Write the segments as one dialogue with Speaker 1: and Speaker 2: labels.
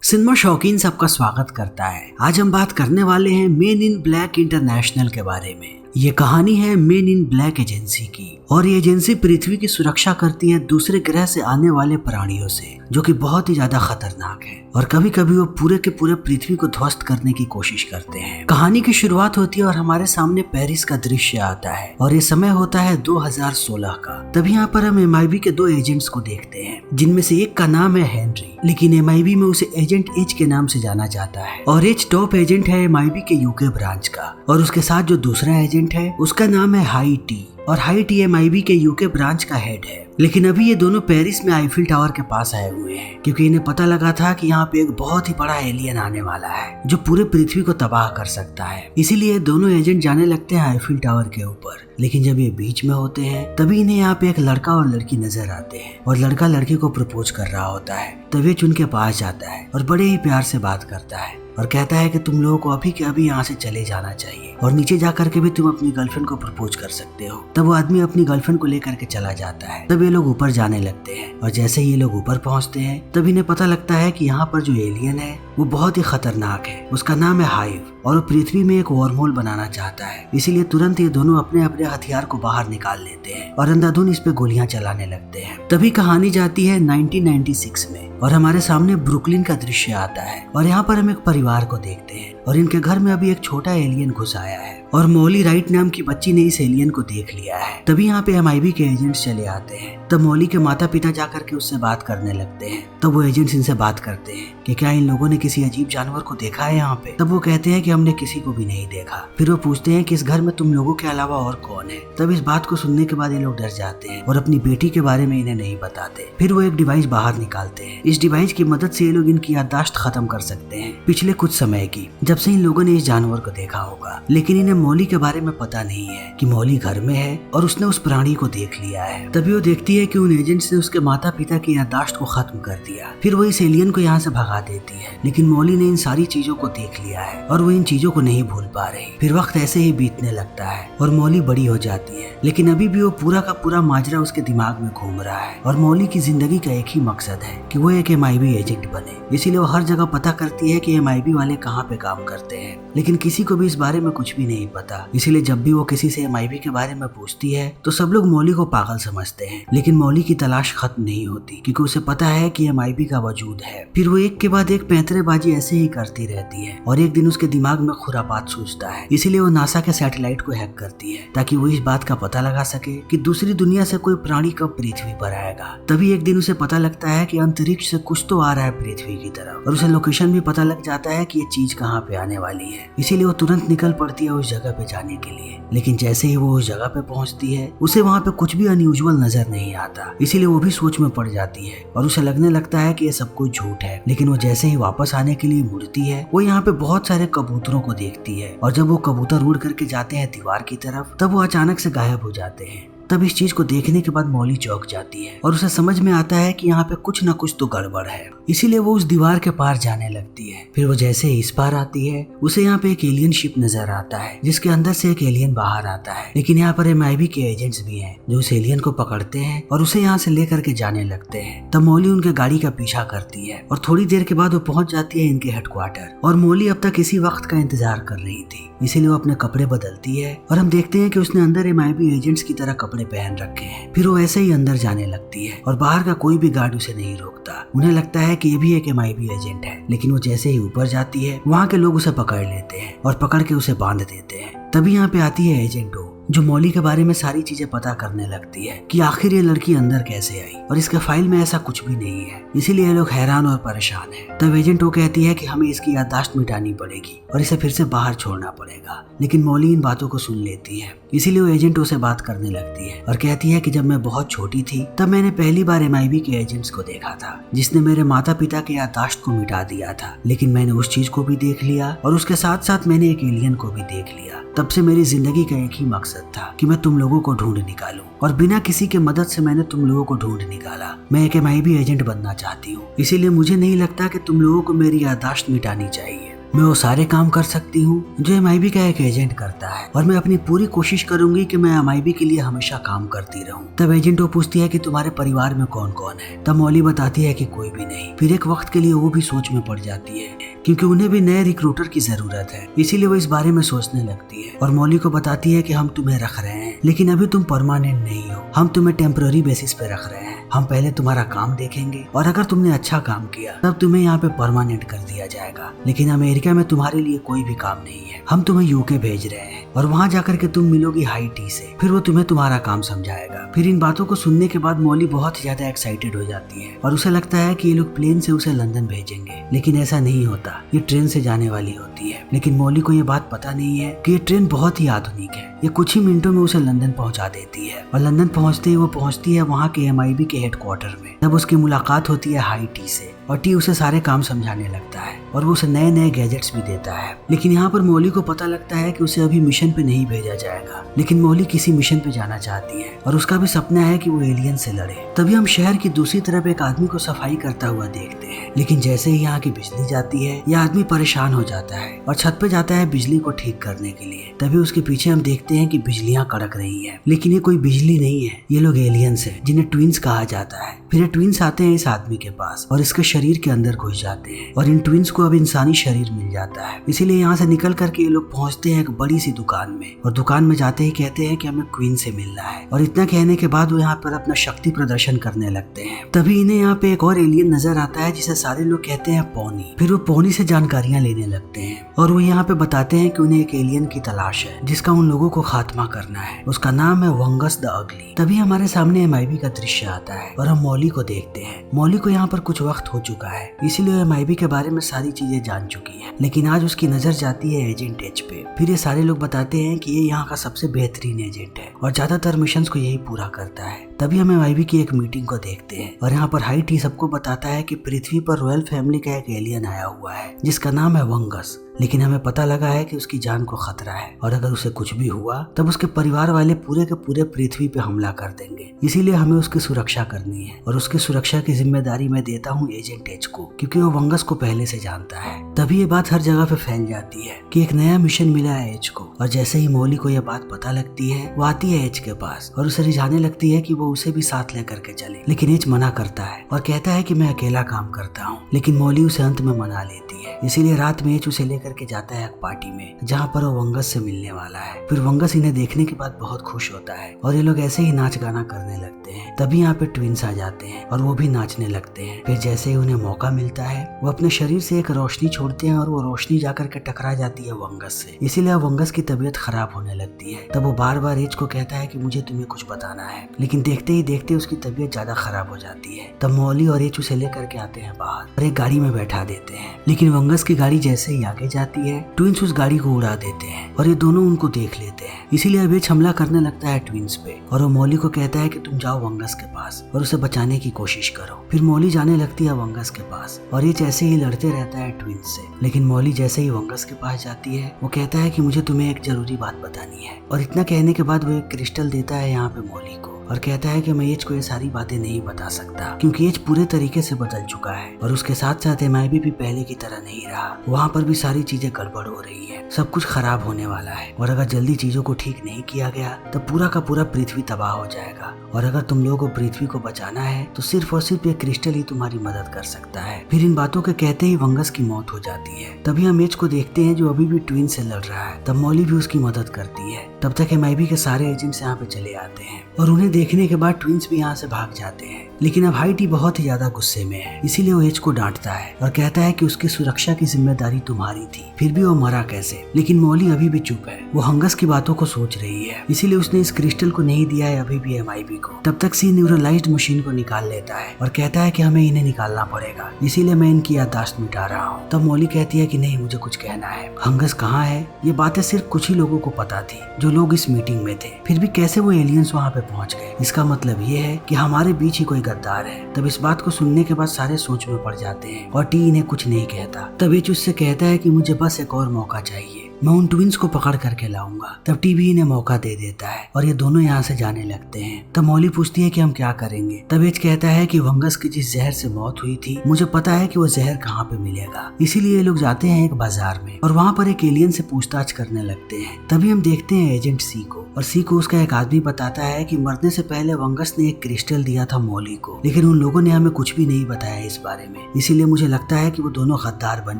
Speaker 1: Cinema शौकीन सबका स्वागत करता है। आज हम बात करने वाले हैं मेन इन ब्लैक इंटरनेशनल के बारे में। ये कहानी है मेन इन ब्लैक एजेंसी की और ये एजेंसी पृथ्वी की सुरक्षा करती है दूसरे ग्रह से आने वाले प्राणियों से, जो कि बहुत ही ज्यादा खतरनाक है और कभी कभी वो पूरे के पूरे पृथ्वी को ध्वस्त करने की कोशिश करते हैं। कहानी की शुरुआत होती है और हमारे सामने पेरिस का दृश्य आता है और ये समय होता है 2016 का। तभी यहाँ पर हम MIB के दो एजेंट्स को देखते हैं, जिनमें से एक का नाम है हेनरी, लेकिन MIB में उसे एजेंट एच के नाम से जाना जाता है और एच टॉप एजेंट है MIB के यूके ब्रांच का। और उसके साथ जो दूसरा एजेंट है उसका नाम है हाई टी और हाई टी MIB के यूके ब्रांच का हेड है। लेकिन अभी ये दोनों पेरिस में आईफिल टावर के पास आए हुए हैं क्योंकि इन्हें पता लगा था कि यहाँ पे एक बहुत ही बड़ा एलियन आने वाला है जो पूरे पृथ्वी को तबाह कर सकता है। इसीलिए दोनों एजेंट जाने लगते हैं आईफिल टावर के ऊपर। लेकिन जब ये बीच में होते हैं तभी इन्हें यहाँ पे एक लड़का और लड़की नजर आते हैं और लड़का लड़की को प्रपोज कर रहा होता है। तभी उनके पास जाता है और बड़े ही प्यार से बात करता है और कहता है कि तुम लोगों को अभी के अभी यहाँ से चले जाना चाहिए और नीचे जा करके भी तुम अपनी गर्लफ्रेंड को प्रपोज कर सकते हो। तब वो आदमी अपनी गर्लफ्रेंड को लेकर के चला जाता है। तब ये लोग ऊपर जाने लगते हैं और जैसे ही ये लोग ऊपर पहुंचते हैं तब इन्हें पता लगता है कि यहाँ पर जो एलियन है वो बहुत ही खतरनाक है। उसका नाम है हाइव और वो पृथ्वी में एक वॉर्महोल बनाना चाहता है। इसीलिए तुरंत ये दोनों अपने अपने हथियार को बाहर निकाल लेते हैं और अंधाधुंध इस पे गोलियां चलाने लगते हैं। तभी कहानी जाती है 1996 में और हमारे सामने ब्रुकलिन का दृश्य आता है और यहाँ पर हम एक परिवार को देखते हैं और इनके घर में अभी एक छोटा एलियन घुस आया है और मॉली राइट नाम की बच्ची ने इस एलियन को देख लिया है। तभी यहाँ पे MIB के एजेंट्स चले आते हैं। तब मॉली के माता पिता जाकर के उससे बात करने लगते हैं। तब वो एजेंट्स इनसे बात करते हैं कि क्या इन लोगों ने किसी अजीब जानवर को देखा है यहाँ पे। तब वो कहते हैं कि हमने किसी को भी नहीं देखा। फिर वो पूछते हैं कि इस घर में तुम लोगों के अलावा और कौन है। तब इस बात को सुनने के बाद ये लोग डर जाते हैं और अपनी बेटी के बारे में इन्हें नहीं बताते। फिर वो एक डिवाइस बाहर निकालते हैं। इस डिवाइस की मदद से ये लोग इनकी याददाश्त खत्म कर सकते हैं पिछले कुछ समय की, जब से इन लोगों ने इस जानवर को देखा होगा। लेकिन इन्हें मॉली के बारे में पता नहीं है कि मॉली घर में है और उसने उस प्राणी को देख लिया है। तभी वो देखती है कि उन एजेंट्स ने उसके माता पिता की याददाश्त को खत्म कर दिया। फिर वो इस एलियन को यहाँ से भगा देती है। लेकिन मॉली ने इन सारी चीजों को देख लिया है और वो इन चीजों को नहीं भूल पा रही। फिर वक्त ऐसे ही बीतने लगता है और मॉली बड़ी हो जाती है, लेकिन अभी भी वो पूरा का पूरा माजरा उसके दिमाग में घूम रहा है और मॉली की जिंदगी का एक ही मकसद है कि वो एक MIB एजेंट बने। इसीलिए वो हर जगह पता करती है कि MIB वाले कहाँ पे काम करते हैं, लेकिन किसी को भी इस बारे में कुछ भी नहीं पता। इसीलिए जब भी वो किसी से MIB के बारे में पूछती है तो सब लोग मॉली को पागल समझते हैं। लेकिन मॉली की तलाश खत्म नहीं होती क्योंकि उसे पता है कि MIB का वजूद है। फिर वो एक के बाद एक पैंतरेबाजी ऐसे ही करती रहती है और एक दिन उसके दिमाग में खुरापात सूझता है। इसीलिए वो नासा के सैटेलाइट को हैक करती है ताकि वो इस बात का पता लगा सके कि दूसरी दुनिया से कोई प्राणी कब पृथ्वी पर आएगा। तभी एक दिन उसे पता लगता है कि अंतरिक्ष से कुछ तो आ रहा है पृथ्वी की तरफ और उसे लोकेशन भी पता लग जाता है कि ये चीज कहाँ पे आने वाली है। इसीलिए वो तुरंत निकल पड़ती है उस जगह पे जाने के लिए। लेकिन जैसे ही वो उस जगह पे पहुंचती है उसे वहाँ पे कुछ भी अनयूजुअल नजर नहीं आता। इसीलिए वो भी सोच में पड़ जाती है और उसे लगने लगता है कि ये सब कुछ झूठ है। लेकिन वो जैसे ही वापस आने के लिए मुड़ती है वो यहाँ पे बहुत सारे कबूतरों को देखती है और जब वो कबूतर उड़ करके जाते हैं दीवार की तरफ तब वो अचानक से गायब हो जाते हैं। तब इस चीज को देखने के बाद मॉली चौंक जाती है और उसे समझ में आता है कि यहाँ पे कुछ न कुछ तो गड़बड़ है। इसीलिए वो उस दीवार के पार जाने लगती है। फिर वो जैसे ही इस पार आती है उसे यहाँ पे एक एलियन शिप नजर आता है जिसके अंदर से एक एलियन बाहर आता है। लेकिन यहाँ पर MIB के एजेंट्स भी हैं जो उस एलियन को पकड़ते हैं और उसे यहाँ से लेकर के जाने लगते हैं। तब मॉली उनके गाड़ी का पीछा करती है और थोड़ी देर के बाद वो पहुंच जाती है इनके हेडक्वार्टर। और मॉली अब तक इसी वक्त का इंतजार कर रही थी, इसीलिए वो अपने कपड़े बदलती है और हम देखते हैं कि उसने अंदर MIB एजेंट्स की तरह कपड़े पहन रखे हैं। फिर वो ऐसे ही अंदर जाने लगती है और बाहर का कोई भी गार्ड उसे नहीं रोकता। उन्हें लगता है कि ये भी एक MIB एजेंट है। लेकिन वो जैसे ही ऊपर जाती है वहाँ के लोग उसे पकड़ लेते हैं और पकड़ के उसे बांध देते हैं। तभी यहाँ पे आती है एजेंट ओ जो मॉली के बारे में सारी चीजें पता करने लगती है कि आखिर ये लड़की अंदर कैसे आई और इसके फाइल में ऐसा कुछ भी नहीं है। इसीलिए ये लोग हैरान और परेशान हैं। तब एजेंट वो कहती है कि हमें इसकी याददाश्त मिटानी पड़ेगी और इसे फिर से बाहर छोड़ना पड़ेगा। लेकिन मॉली इन बातों को सुन लेती है। इसीलिए वो एजेंटों से बात करने लगती है और कहती है कि जब मैं बहुत छोटी थी तब मैंने पहली बार MIB के एजेंट्स को देखा था जिसने मेरे माता पिता के याददाश्त को मिटा दिया था। लेकिन मैंने उस चीज को भी देख लिया और उसके साथ साथ मैंने एक एलियन को भी देख लिया। तब से मेरी जिंदगी का एक ही मकसद था कि मैं तुम लोगों को ढूंढ निकालूं और बिना किसी के मदद से मैंने तुम लोगों को ढूंढ निकाला। मैं एक MIB एजेंट बनना चाहती हूँ, इसीलिए मुझे नहीं लगता कि तुम लोगों को मेरी याददाश्त मिटानी चाहिए। मैं वो सारे काम कर सकती हूँ जो MIB का एक एजेंट करता है और मैं अपनी पूरी कोशिश करूंगी कि मैं MIB के लिए हमेशा काम करती रहूं। तब एजेंट वो पूछती है कि तुम्हारे परिवार में कौन कौन है। तब मॉली बताती है कि कोई भी नहीं। फिर एक वक्त के लिए वो भी सोच में पड़ जाती है क्योंकि उन्हें भी नए रिक्रूटर की जरूरत है, इसीलिए वो इस बारे में सोचने लगती है और मॉली को बताती है कि हम तुम्हें रख रहे हैं लेकिन अभी तुम परमानेंट नहीं हो, हम तुम्हें टेम्पररी बेसिस पे रख रहे हैं। हम पहले तुम्हारा काम देखेंगे और अगर तुमने अच्छा काम किया तब तुम्हें यहाँ पे परमानेंट कर दिया जाएगा, लेकिन अमेरिका में तुम्हारे लिए कोई भी काम नहीं है। हम तुम्हें UK भेज रहे हैं और वहाँ जाकर के तुम मिलोगी हाई टी से, फिर वो तुम्हें तुम्हारा काम समझाएगा। फिर इन बातों को सुनने के बाद मॉली बहुत ज्यादा एक्साइटेड हो जाती है और उसे लगता है कि ये लोग प्लेन से उसे लंदन भेजेंगे, लेकिन ऐसा नहीं होता। ये ट्रेन से जाने वाली होती है, लेकिन मॉली को ये बात पता नहीं है कि ये ट्रेन बहुत ही आधुनिक है। ये कुछ ही मिनटों में उसे लंदन पहुंचा देती है और लंदन पहुंचते ही वो पहुंचती है वहाँ के MIB के हेडक्वार्टर में। तब उसकी मुलाकात होती है हाई टी से और टी उसे सारे काम समझाने लगता है और वो उसे नए नए गैजेट्स भी देता है। लेकिन यहाँ पर मॉली को पता लगता है कि उसे अभी मिशन पे नहीं भेजा जाएगा, लेकिन मॉली किसी मिशन पे जाना चाहती है और उसका भी सपना है कि वो एलियन से लड़े। तभी हम शहर की दूसरी तरफ एक आदमी को सफाई करता हुआ देखते हैं, लेकिन जैसे ही यहाँ की बिजली जाती है यह आदमी परेशान हो जाता है और छत पे जाता है बिजली को ठीक करने के लिए। तभी उसके पीछे हम देखते हैं कि बिजलियाँ कड़क रही है, लेकिन ये कोई बिजली नहीं है, ये लोग एलियंस है जिन्हें ट्विंस कहा जाता है। फिर ट्विंस आते हैं इस आदमी के पास और इसके शरीर के अंदर घुस जाते हैं और इन ट्विंस को अब इंसानी शरीर मिल जाता है। इसीलिए यहाँ से निकल करके ये लोग पहुंचते हैं एक बड़ी सी दुकान में और दुकान में जाते ही कहते हैं कि हमें क्वीन से मिलना है और इतना कहने के बाद वो यहाँ पर अपना शक्ति प्रदर्शन करने लगते हैं। तभी इन्हें यहाँ पे एक और एलियन नजर आता है जिसे सारे लोग कहते हैं पोनी। फिर वो पोनी से जानकारियां लेने लगते हैं और वो यहाँ पे बताते हैं कि उन्हें एक एलियन की तलाश है जिसका उन लोगों को खात्मा करना है। उसका नाम है वंगस द अगली। तभी हमारे सामने MIB का दृश्य आता है और हम मॉली को देखते हैं। मॉली को यहाँ पर कुछ वक्त हो चुका है, इसीलिए MIB के बारे में सारी चीजें जान चुकी है, लेकिन आज उसकी नजर जाती है एजेंट H पे। फिर ये सारे लोग बताते हैं कि ये यहाँ का सबसे बेहतरीन एजेंट है और ज्यादातर मिशंस को यही पूरा करता है। तभी हम MIB की एक मीटिंग को देखते हैं और यहाँ पर हाई टी सबको बताता है कि पृथ्वी पर रॉयल फैमिली का एक एलियन आया हुआ है जिसका नाम है वंगस, लेकिन हमें पता लगा है कि उसकी जान को खतरा है और अगर उसे कुछ भी हुआ तब उसके परिवार वाले पूरे के पूरे पृथ्वी पे हमला कर देंगे। इसीलिए हमें उसकी सुरक्षा करनी है और उसकी सुरक्षा की जिम्मेदारी मैं देता हूँ एजेंट H को, क्योंकि वो वंगस को पहले से जानता है। तभी ये बात हर जगह पे फैल जाती है कि एक नया मिशन मिला है H को और जैसे ही मॉली को यह बात पता लगती है वो आती है H के पास और उसे रिझाने लगती है कि वो उसे भी साथ लेकर के चले, लेकिन H मना करता है और कहता है कि मैं अकेला काम करता हूँ, लेकिन मॉली उसे अंत में मना लेती है। इसीलिए रात में H उसे लेकर के जाता है एक पार्टी में जहाँ पर वो वंगस से मिलने वाला है। फिर वंगस इन्हें देखने के बाद बहुत खुश होता है और ये लोग ऐसे ही नाच गाना करने लगते हैं। तभी यहाँ पे ट्विंस आ जाते हैं और वो भी नाचने लगते हैं। फिर जैसे ही उन्हें मौका मिलता है वो अपने शरीर से एक रोशनी छोड़ते हैं और वो रोशनी जाकर के टकरा जाती है वंगस से, इसीलिए वंगस की तबीयत खराब होने लगती है। तब वो बार बार H को कहता है कि मुझे तुम्हें कुछ बताना है, लेकिन देखते ही देखते उसकी तबीयत ज्यादा खराब हो जाती है। तब मॉली और H उसे लेकर के आते हैं बाहर और एक गाड़ी में बैठा देते हैं, लेकिन वंगस की गाड़ी जैसे ही आगे जाती है ट्विंस उस गाड़ी को उड़ा देते हैं और ये दोनों उनको देख लेते हैं। इसीलिए अब H हमला करने लगता है ट्विंस पे और वो मॉली को कहता है कि तुम जाओ वंगस के पास और उसे बचाने की कोशिश करो। फिर मॉली जाने लगती है वंगस के पास और H ऐसे ही लड़ते रहता है ट्विंस से, लेकिन मॉली जैसे ही वंगस के पास जाती है वो कहता है कि मुझे तुम्हें एक जरूरी बात बतानी है और इतना कहने के बाद वो एक क्रिस्टल देता है यहाँ पे मॉली को और कहता है कि मैं H को ये सारी बातें नहीं बता सकता क्योंकि H पूरे तरीके से बदल चुका है और उसके साथ साथ MIB भी पहले की तरह नहीं रहा। वहाँ पर भी सारी चीजें गड़बड़ हो रही है, सब कुछ खराब होने वाला है और अगर जल्दी चीजों को ठीक नहीं किया गया तो पूरा का पूरा पृथ्वी तबाह हो जाएगा और अगर तुम लोगों को पृथ्वी को बचाना है तो सिर्फ और सिर्फ ये क्रिस्टल ही तुम्हारी मदद कर सकता है। फिर इन बातों के कहते ही वंगस की मौत हो जाती है। तभी हम H को देखते हैं जो अभी भी ट्विन से लड़ रहा है। तब मॉली भी उसकी मदद करती है। तब तक MIB के सारे एजेंट्स यहाँ पे चले आते हैं और उन्हें देखने के बाद ट्विंस भी यहाँ से भाग जाते हैं, लेकिन अब हाई टी बहुत ही ज्यादा गुस्से में है, इसीलिए वो H को डांटता है और कहता है कि उसकी सुरक्षा की जिम्मेदारी तुम्हारी थी, फिर भी वो मरा कैसे। लेकिन मॉली अभी भी चुप है, वो हंगस की बातों को सोच रही है, इसीलिए उसने इस क्रिस्टल को नहीं दिया है अभी भी MIB को। तब तक सी न्यूरलाइज्ड मशीन को निकाल लेता है और कहता है कि हमें इन्हें निकालना पड़ेगा, इसीलिए मैं इनकी याददाश्त मिटा रहा हूँ। तब मॉली कहती है कि नहीं, मुझे कुछ कहना है। हंगस कहाँ है? ये बातें सिर्फ कुछ ही लोगों को पता थी जो लोग इस मीटिंग में थे, फिर भी कैसे वो एलियंस वहाँ पे पहुँच गए? इसका मतलब ये है कि हमारे बीच ही कोई गद्दार है। तब इस बात को सुनने के बाद सारे सोच में पड़ जाते हैं और टी इन्हें कुछ नहीं कहता। तब H उससे कहता है कि मुझे बस एक और मौका चाहिए, मैं उन ट्विंस को पकड़ करके लाऊंगा। तब टीवी इन्हें मौका दे देता है और ये दोनों यहाँ से जाने लगते हैं। तब मॉली पूछती है कि हम क्या करेंगे। तब एज कहता है कि वंगस की जिस जहर से मौत हुई थी मुझे पता है कि वो जहर कहाँ पे मिलेगा, इसीलिए ये लोग जाते हैं एक बाजार में और वहाँ पर एक एलियन से पूछताछ करने लगते हैं। तभी हम देखते हैं एजेंट सी को, और सी को उसका एक आदमी बताता है कि मरने से पहले वंगस ने एक क्रिस्टल दिया था मॉली को, लेकिन उन लोगों ने हमें कुछ भी नहीं बताया इस बारे में, इसीलिए मुझे लगता है कि वो दोनों गद्दार बन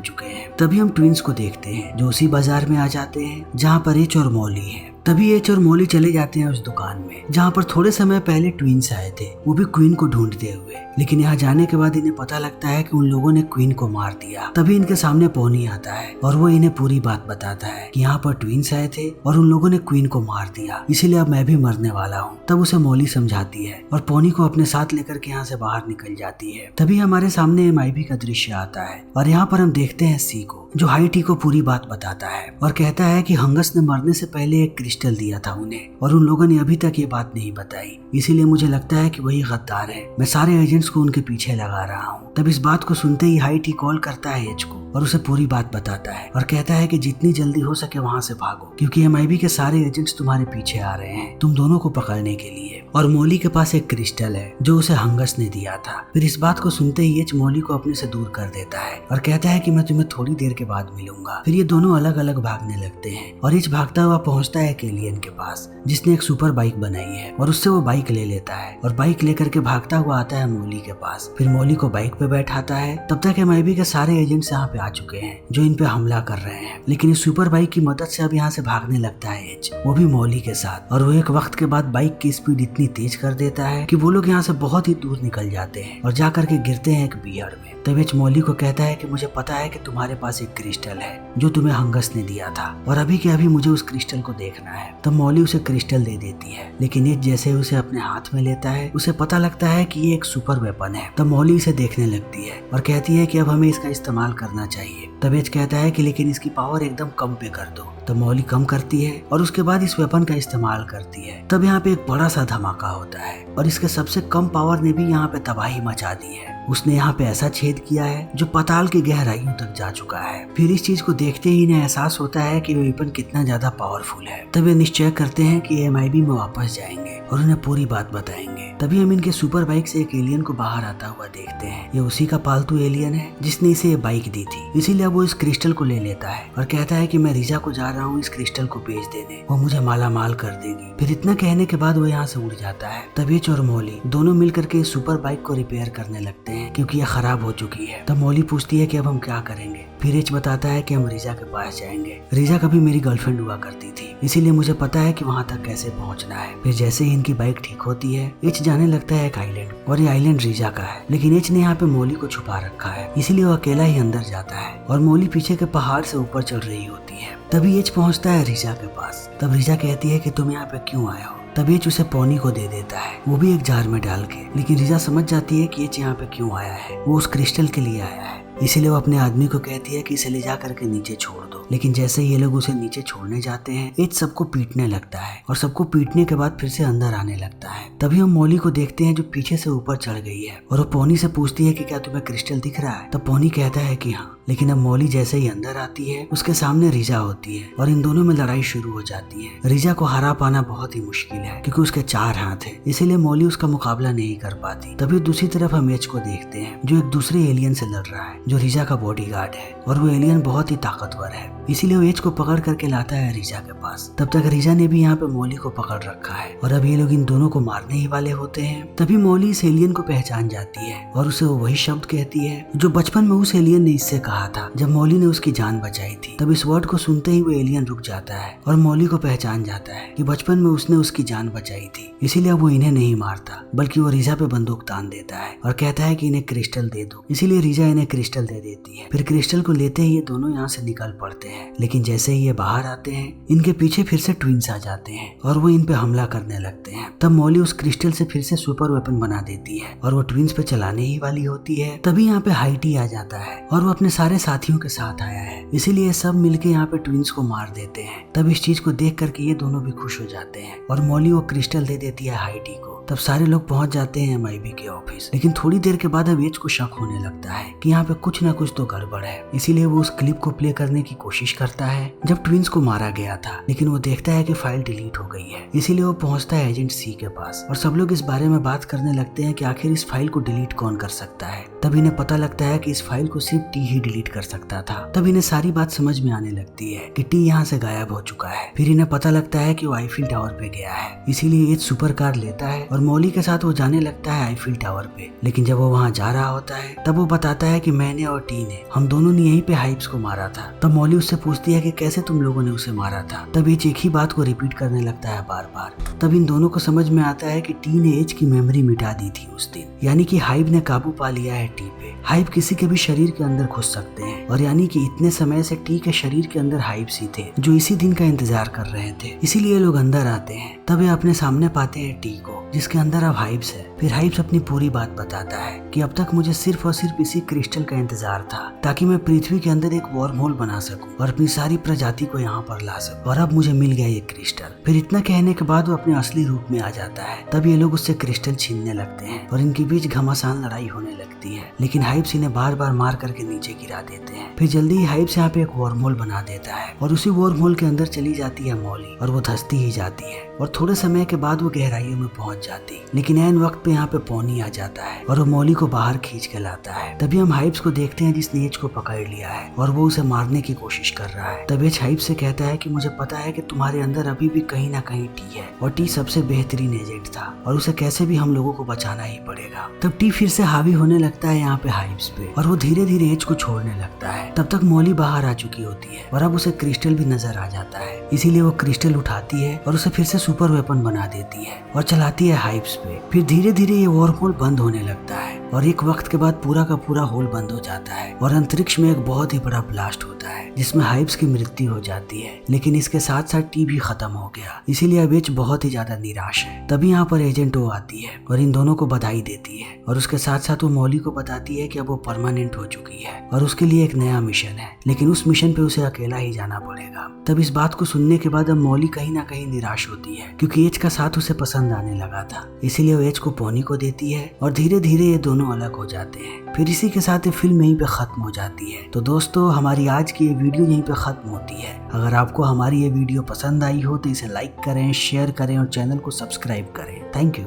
Speaker 1: चुके हैं। तभी हम ट्विंस को देखते हैं जो उसी बाजार में आ जाते हैं जहाँ पर एच और मॉली है। तभी एच और मॉली चले जाते हैं उस दुकान में जहाँ पर थोड़े समय पहले ट्विंस आए थे, वो भी क्वीन को ढूंढते हुए। लेकिन यहाँ जाने के बाद इन्हें पता लगता है कि उन लोगों ने क्वीन को मार दिया। तभी इनके सामने पोनी आता है और वो इन्हें पूरी बात बताता है कि यहाँ पर ट्विंस आए थे और उन लोगों ने क्वीन को मार दिया, इसीलिए अब मैं भी मरने वाला हूँ। तब उसे मॉली समझाती है और पोनी को अपने साथ लेकर के यहाँ से बाहर निकल जाती है। तभी हमारे सामने MIB का दृश्य आता है और यहाँ पर हम देखते हैं सी को जो हाई टी को पूरी बात बताता है और कहता है कि हंगस ने मरने से पहले एक क्रिस्टल दिया था उन्हें और उन लोगों ने अभी तक ये बात नहीं बताई, इसीलिए मुझे लगता है कि वही गद्दार है। मैं सारे एजेंट्स को उनके पीछे लगा रहा हूँ। तब इस बात को सुनते ही हाई टी कॉल करता है एच को और उसे पूरी बात बताता है और कहता है कि जितनी जल्दी हो सके वहाँ से भागो, क्योंकि MIB के सारे एजेंट्स तुम्हारे पीछे आ रहे हैं तुम दोनों को पकड़ने के लिए। और मॉली के पास एक क्रिस्टल है जो उसे हंगस ने दिया था। फिर इस बात को सुनते ही एच मॉली को अपने से दूर कर देता है और कहता है कि मैं तुम्हें थोड़ी देर के बाद मिलूंगा। फिर ये दोनों अलग अलग भागने लगते हैं और एच भागता हुआ पहुंचता है एक एलियन के पास जिसने एक सुपर बाइक बनाई है और उससे वो बाइक ले लेता है और बाइक लेकर के भागता हुआ आता है मॉली के पास। फिर मॉली को बाइक पे बैठाता है। तब तक MIB के सारे एजेंट्स यहाँ पे आ चुके हैं जो इन पे हमला कर रहे हैं, लेकिन इस सुपर बाइक की मदद से अब यहाँ से भागने लगता है एच, वो भी मॉली के साथ। और वो एक वक्त के बाद बाइक की स्पीड इतनी तेज कर देता है कि वो लोग यहाँ से बहुत ही दूर निकल जाते हैं और जा करके गिरते हैं एक बियर्ड में। तब एच मॉली को कहता है कि मुझे पता है कि तुम्हारे पास एक क्रिस्टल है जो तुम्हें हंगस ने दिया था और अभी के अभी मुझे उस क्रिस्टल को देखना है। तब मॉली उसे क्रिस्टल दे देती है, लेकिन एच जैसे ही उसे अपने हाथ में लेता है उसे पता लगता है कि ये एक सुपर वेपन है। तब मॉली इसे देखने लगती है और कहती है कि अब हमें इसका इस्तेमाल करना चाहिए। तब एच कहता है कि लेकिन इसकी पावर एकदम कम पे कर दो। तब मॉली कम करती है और उसके बाद इस वेपन का इस्तेमाल करती है। तब यहाँ पे एक बड़ा सा धमाका होता है और इसके सबसे कम पावर ने भी यहाँ पे तबाही मचा दी है। उसने यहाँ पे ऐसा छेद किया है जो पाताल की गहराइयों तक जा चुका है। फिर इस चीज को देखते ही इन्हें एहसास होता है कि वेपन कितना ज्यादा पावरफुल है। तब ये निश्चय करते हैं कि MIB में वापस जाएंगे और उन्हें पूरी बात बताएंगे। तभी हम इनके सुपर बाइक से एक एलियन को बाहर आता हुआ देखते हैं। ये उसी का पालतू एलियन है जिसने इसे ये बाइक दी थी, इसीलिए वो इस क्रिस्टल को ले लेता है और कहता है कि मैं रिजा को जा रहा हूँ इस क्रिस्टल को बेच देने, वो मुझे माला माल कर देगी। फिर इतना कहने के बाद वो यहाँ से उड़ जाता है। तब एच और मॉली दोनों मिल करके इस सुपर बाइक को रिपेयर करने लगते हैं क्योंकि ये खराब हो चुकी है। तब मॉली पूछती है कि अब हम क्या करेंगे। फिर एच बताता है कि हम रिजा के पास जाएंगे। रिजा कभी मेरी गर्लफ्रेंड हुआ करती थी, इसीलिए मुझे पता है कि वहाँ तक कैसे पहुँचना है। फिर जैसे ही इनकी बाइक ठीक होती है एच जाने लगता है एक आइलैंड, और ये आइलैंड रिजा का है, लेकिन एच ने यहाँ पे मॉली को छुपा रखा है, इसीलिए वो अकेला ही अंदर जाता है और मॉली पीछे के पहाड़ से ऊपर चढ़ रही होती है। तभी एच पहुँचता है रिजा के पास। तब रिजा कहती है कि तुम यहाँ पे क्यों आए हो। तब एच उसे पोनी को दे देता है, वो भी एक जार में डाल के। लेकिन रिजा समझ जाती है कि एच यहाँ पे क्यों आया है, वो उस क्रिस्टल के लिए आया है, इसीलिए वो अपने आदमी को कहती है कि इसे ले जा करके नीचे छोड़ दो। लेकिन जैसे ये लोग उसे नीचे छोड़ने जाते हैं एच सबको पीटने लगता है और सबको पीटने के बाद फिर से अंदर आने लगता है। तभी हम मॉली को देखते हैं जो पीछे से ऊपर चढ़ गई है और वो पोनी से पूछती है कि क्या तुम्हें क्रिस्टल दिख रहा है। तब पोनी कहता है कि हाँ। लेकिन अब मॉली जैसे ही अंदर आती है उसके सामने रिजा होती है और इन दोनों में लड़ाई शुरू हो जाती है। रिजा को हरा पाना बहुत ही मुश्किल है क्योंकि उसके 4 हाथ है, इसीलिए मॉली उसका मुकाबला नहीं कर पाती। तभी दूसरी तरफ हम एच को देखते हैं जो एक दूसरे एलियन से लड़ रहा है जो रिजा का बॉडीगार्ड है, और वो एलियन बहुत ही ताकतवर है, इसीलिए वो एच को पकड़ करके लाता है रिजा के पास। तब तक रिजा ने भी यहाँ पे मॉली को पकड़ रखा है और अब ये लोग इन दोनों को मारने ही वाले होते हैं। तभी मॉली इस एलियन को पहचान जाती है और उसे वो वही शब्द कहती है जो बचपन में उस एलियन ने इससे कहा था जब मॉली ने उसकी जान बचाई थी। तब इस वर्ड को सुनते ही वो एलियन रुक जाता है और मॉली को पहचान जाता है कि बचपन में उसने उसकी जान बचाई थी, इसीलिए वो इन्हें नहीं मारता बल्कि वो रिजा पे बंदूक तान देता है और कहता है कि इन्हें क्रिस्टल दे दो। इसीलिए रिजा इन्हें क्रिस्टल दे देती है। फिर क्रिस्टल को लेते ही ये दोनों यहाँ से निकल पड़ते हैं, लेकिन जैसे ही ये बाहर आते हैं इनके पीछे फिर से ट्विंस आ जाते हैं और वो इन पे हमला करने लगते हैं। तब मॉली उस क्रिस्टल से फिर से सुपर वेपन बना देती है और वो ट्विंस पे चलाने ही वाली होती है। तभी यहाँ पे हाई टी आ जाता है और वो अपने सारे साथियों के साथ आया है, इसीलिए सब मिलके यहाँ पे ट्विंस को मार देते हैं। तब इस चीज को देख करके ये दोनों भी खुश हो जाते हैं और मॉली वो क्रिस्टल दे देती है हाइडी को। तब सारे लोग पहुंच जाते हैं MIB के ऑफिस, लेकिन थोड़ी देर के बाद अब एज को शक होने लगता है कि यहाँ पे कुछ ना कुछ तो गड़बड़ है। इसीलिए वो उस क्लिप को प्ले करने की कोशिश करता है जब ट्विंस को मारा गया था, लेकिन वो देखता है कि फाइल डिलीट हो गई है। इसीलिए वो पहुंचता है एजेंट C के पास और सब लोग इस बारे में बात करने लगते हैं कि आखिर इस फाइल को डिलीट कौन कर सकता है। तब इन्हें पता लगता है कि इस फाइल को सिर्फ T ही डिलीट कर सकता था। तब इन्हें सारी बात समझ में आने लगती है कि T यहाँ से गायब हो चुका है। फिर इन्हें पता लगता है कि वो आईफिल टावर पे गया है, इसीलिए एज सुपर कार लेता है और मॉली के साथ वो जाने लगता है आईफिल टावर पे। लेकिन जब वो वहाँ जा रहा होता है तब वो बताता है कि मैंने और T ने, हम दोनों ने यहीं पे हाइप्स को मारा था। तब मॉली उससे पूछती है कि कैसे तुम लोगों ने उसे मारा था। तब एज एक ही बात को रिपीट करने लगता है बार बार। तब इन दोनों को समझ में आता है कि T ने एज की मेमोरी मिटा दी थी उस दिन, यानी कि हाइप ने काबू पा लिया है T पे। हाइप किसी के भी शरीर के अंदर घुस सकते हैं और यानी कि इतने समय से T के शरीर के अंदर हाइप्स ही थे जो इसी दिन का इंतजार कर रहे थे। इसीलिए लोग अंदर आते हैं। तब ये अपने सामने पाते हैं T को, जिसके अंदर अब हाइप्स है। फिर हाइप्स अपनी पूरी बात बताता है कि अब तक मुझे सिर्फ और सिर्फ इसी क्रिस्टल का इंतजार था ताकि मैं पृथ्वी के अंदर एक वॉर्म होल बना सकूं और अपनी सारी प्रजाति को यहाँ पर ला सकूं, और अब मुझे मिल गया ये क्रिस्टल। फिर इतना कहने के बाद वो अपने असली रूप में आ जाता है। तब ये लोग उससे क्रिस्टल छीनने लगते हैं और इनके बीच घमासान लड़ाई होने लगती है, लेकिन हाइप्स इन्हें बार बार मार करके नीचे गिरा देते हैं। फिर जल्दी ही हाइप्स यहाँ पे एक वॉर्म होल बना देता है और उसी वॉर्म होल के अंदर चली जाती है मॉली और वो धंसती ही जाती है और थोड़े समय के बाद वो गहराइयों में पहुंच जाती। लेकिन ऐन वक्त पे यहाँ पे पॉनी आ जाता है और वो मॉली को बाहर खींच के लाता है। तभी हम हाइप्स को देखते हैं जिसने एज को पकड़ लिया है और वो उसे मारने की कोशिश कर रहा है। तब एज हाइप्स से कहता है कि मुझे पता है कि तुम्हारे अंदर अभी भी कहीं ना कहीं T है और T सबसे बेहतरीन एजेंट था और उसे कैसे भी हम लोगों को बचाना ही पड़ेगा। तब T फिर से हावी होने लगता है यहाँ पे हाइप्स पे और वो धीरे धीरे एज को छोड़ने लगता है। तब तक मॉली बाहर आ चुकी होती है और अब उसे क्रिस्टल भी नजर आ जाता है, इसीलिए वो क्रिस्टल उठाती है और उसे फिर से सुपर वेपन बना देती है और चलाती है हाइप्स पे। फिर धीरे धीरे ये वॉर्म होल बंद होने लगता है और एक वक्त के बाद पूरा का पूरा होल बंद हो जाता है और अंतरिक्ष में एक बहुत ही बड़ा ब्लास्ट होता है जिसमें हाइप्स की मृत्यु हो जाती है। लेकिन इसके साथ साथ T भी खत्म हो गया, इसीलिए अब एज बहुत ही ज्यादा निराश है। तभी यहाँ पर एजेंट O आती है और इन दोनों को बधाई देती है और उसके साथ साथ वो मॉली को बताती है कि अब वो परमानेंट हो चुकी है और उसके लिए एक नया मिशन है, लेकिन उस मिशन पे उसे अकेला ही जाना पड़ेगा। तब इस बात को सुनने के बाद अब मॉली कहीं ना कहीं निराश होती है क्योंकि एज का साथ उसे पसंद आने लगा था, इसीलिए वो एज को पॉनी को देती है और धीरे धीरे ये दोनों अलग हो जाते हैं। फिर इसी के साथ ये फिल्म यहीं पे खत्म हो जाती है। तो दोस्तों, हमारी आज की ये वीडियो यहीं पे खत्म होती है। अगर आपको हमारी ये वीडियो पसंद आई हो तो इसे लाइक करें, शेयर करें और चैनल को सब्सक्राइब करें। Thank you.